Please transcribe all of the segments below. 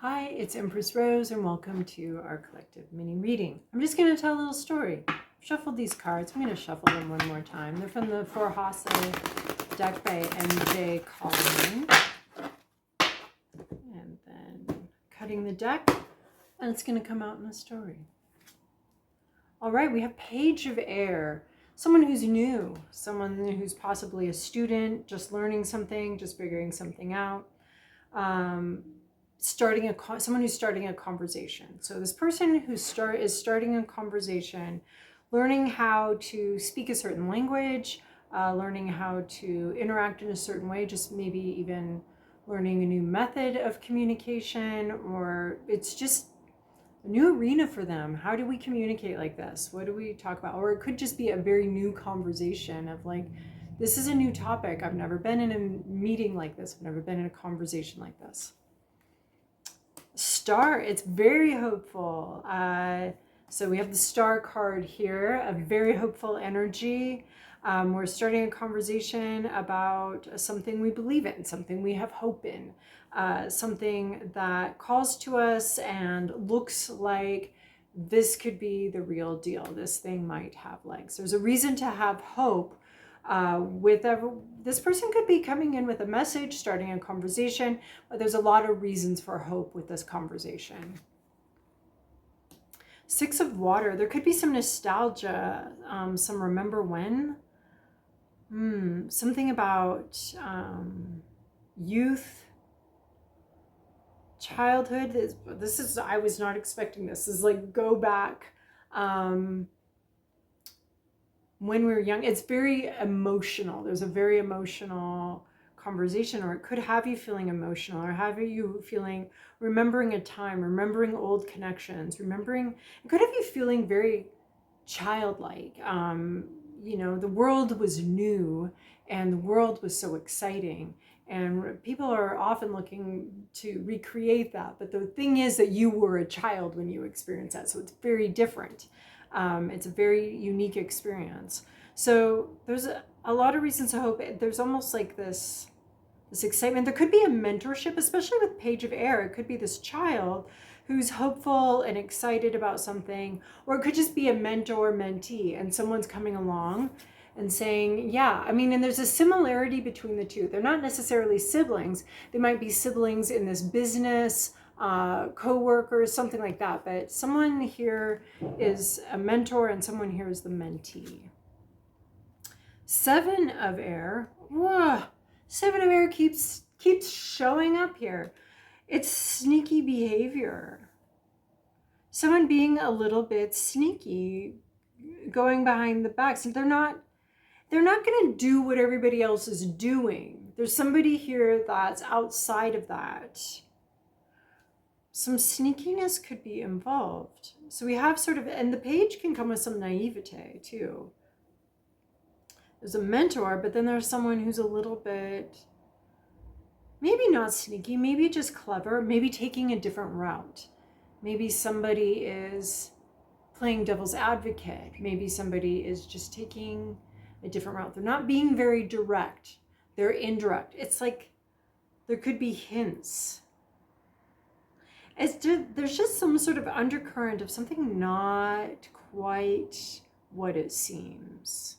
Hi, it's Empress Rose and welcome to our collective mini reading. I'm just going to tell a little story. I've shuffled these cards. I'm going to shuffle them one more time. They're from the Four Hase deck by MJ Coleman. And then cutting the deck, and it's going to come out in a story. All right, we have Page of Air. Someone who's new, someone who's possibly a student, just learning something, just figuring something out. Someone who's starting a conversation. So this person who is starting a conversation, learning how to speak a certain language, learning how to interact in a certain way, just maybe even learning a new method of communication, or it's just a new arena for them. How do we communicate like this? What do we talk about? Or it could just be a very new conversation of like, this is a new topic. I've never been in a meeting like this. I've never been in a conversation like this. Star, it's very hopeful. So we have the Star card here, a very hopeful energy. We're starting a conversation about something we believe in, something we have hope in, something that calls to us and looks like this could be the real deal. This thing might have legs. There's a reason to have hope. This person could be coming in with a message, starting a conversation, but there's a lot of reasons for hope with this conversation. Six of Water, there could be some nostalgia, some remember when, something about youth, childhood. I was not expecting this. This is like go back. When we were young, it's very emotional. There's a very emotional conversation, or it could have you feeling emotional, or have you feeling, remembering a time, remembering old connections, it could have you feeling very childlike. The world was new and the world was so exciting. And people are often looking to recreate that. But the thing is that you were a child when you experienced that. So it's very different. It's a very unique experience. So there's a lot of reasons to hope. There's almost like this excitement. There could be a mentorship, especially with Page of Air. It could be this child who's hopeful and excited about something, or it could just be a mentor, mentee, and someone's coming along and saying, yeah, and there's a similarity between the two. They're not necessarily siblings. They might be siblings in this business, co-workers, something like that. But someone here is a mentor and someone here is the mentee. Seven of Air. Whoa, Seven of Air keeps showing up here. It's sneaky behavior. Someone being a little bit sneaky, going behind the back. So they're not going to do what everybody else is doing. There's somebody here that's outside of that. Some sneakiness could be involved. So we have and the page can come with some naivete too. There's a mentor, but then there's someone who's a little bit, maybe not sneaky, maybe just clever, maybe taking a different route. Maybe somebody is playing devil's advocate. Maybe somebody is just taking a different route. They're not being very direct. They're indirect. It's like there could be hints. There's just some sort of undercurrent of something not quite what it seems.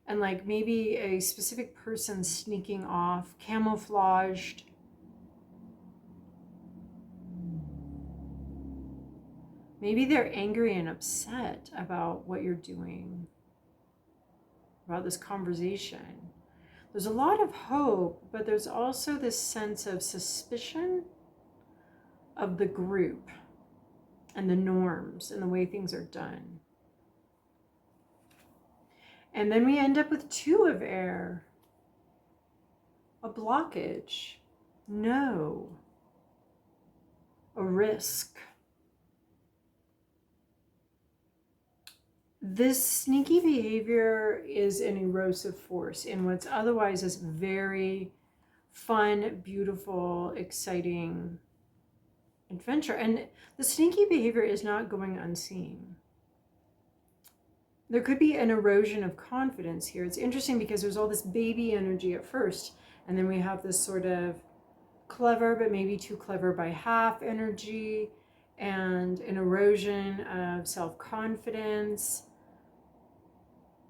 And like maybe a specific person sneaking off, camouflaged. Maybe they're angry and upset about what you're doing, about this conversation. There's a lot of hope, but there's also this sense of suspicion of the group and the norms and the way things are done. And then we end up with Two of Air. A blockage. No. A risk. This sneaky behavior is an erosive force in what's otherwise is very fun, beautiful, exciting adventure. And the sneaky behavior is not going unseen. There could be an erosion of confidence here. It's interesting because there's all this baby energy at first, and then we have this sort of clever, but maybe too clever by half energy, and an erosion of self-confidence.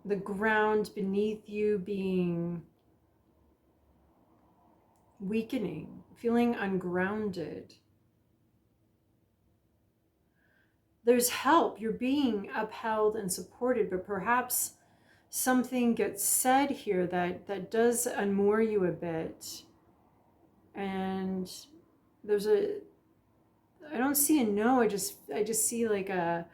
The ground beneath you being weakening, feeling ungrounded. There's help. You're being upheld and supported, but perhaps something gets said here that does unmoor you a bit. And there's I don't see a no, I just see like an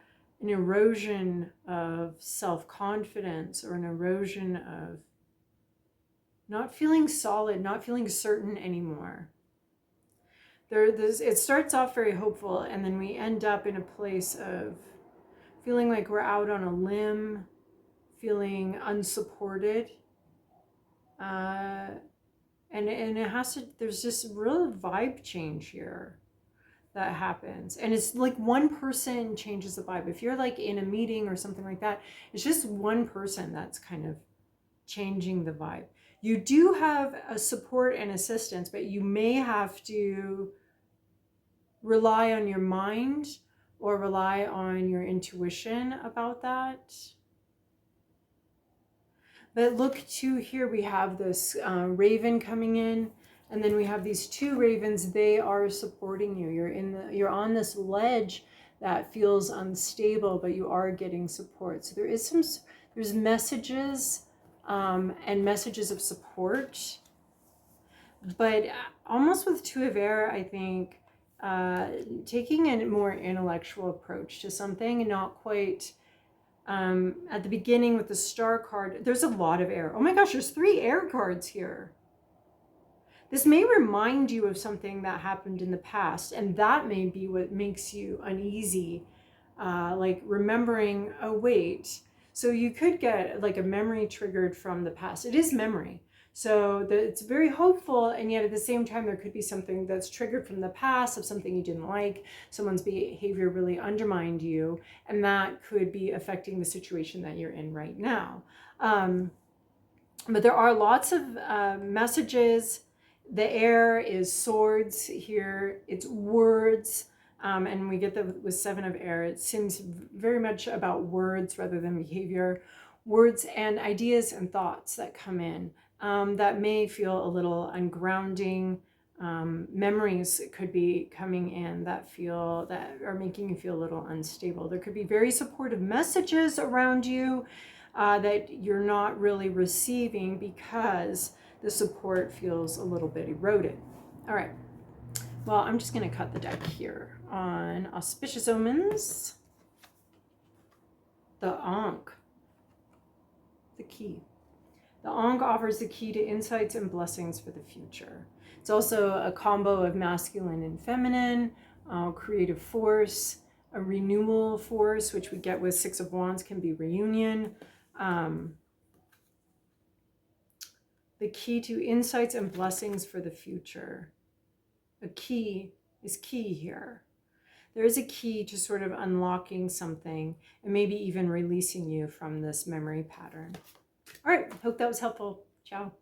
erosion of self-confidence, or an erosion of not feeling solid, not feeling certain anymore. It starts off very hopeful, and then we end up in a place of feeling like we're out on a limb, feeling unsupported. And it has to, there's this real vibe change here that happens. And it's like one person changes the vibe. If you're like in a meeting or something like that, it's just one person that's kind of changing the vibe. You do have a support and assistance, but you may have to rely on your mind or rely on your intuition about that. But look too, here we have this raven coming in, and then we have these two ravens. They are supporting you. You're on this ledge that feels unstable, but you are getting support. So there's messages and messages of support. But almost with Two of Air, I think taking a more intellectual approach to something, and not quite at the beginning with the Star card. There's a lot of air. Oh my gosh, there's 3 air cards here. This may remind you of something that happened in the past, and that may be what makes you uneasy, like remembering, oh wait. So you could get like a memory triggered from the past. It is memory. So it's very hopeful, and yet at the same time, there could be something that's triggered from the past, of something you didn't like, someone's behavior really undermined you, and that could be affecting the situation that you're in right now. But there are lots of messages. The air is swords here, it's words, and we get that with 7 of Air. It seems very much about words rather than behavior. Words and ideas and thoughts that come in. That may feel a little ungrounding. Memories could be coming in that are making you feel a little unstable. There could be very supportive messages around you that you're not really receiving because the support feels a little bit eroded. All right. Well, I'm just going to cut the deck here on Auspicious Omens. The Ankh. The key. The Ankh offers the key to insights and blessings for the future. It's also a combo of masculine and feminine, creative force, a renewal force, which we get with 6 of Wands, can be reunion. The key to insights and blessings for the future. A key is key here. There is a key to sort of unlocking something and maybe even releasing you from this memory pattern. All right, hope that was helpful. Ciao.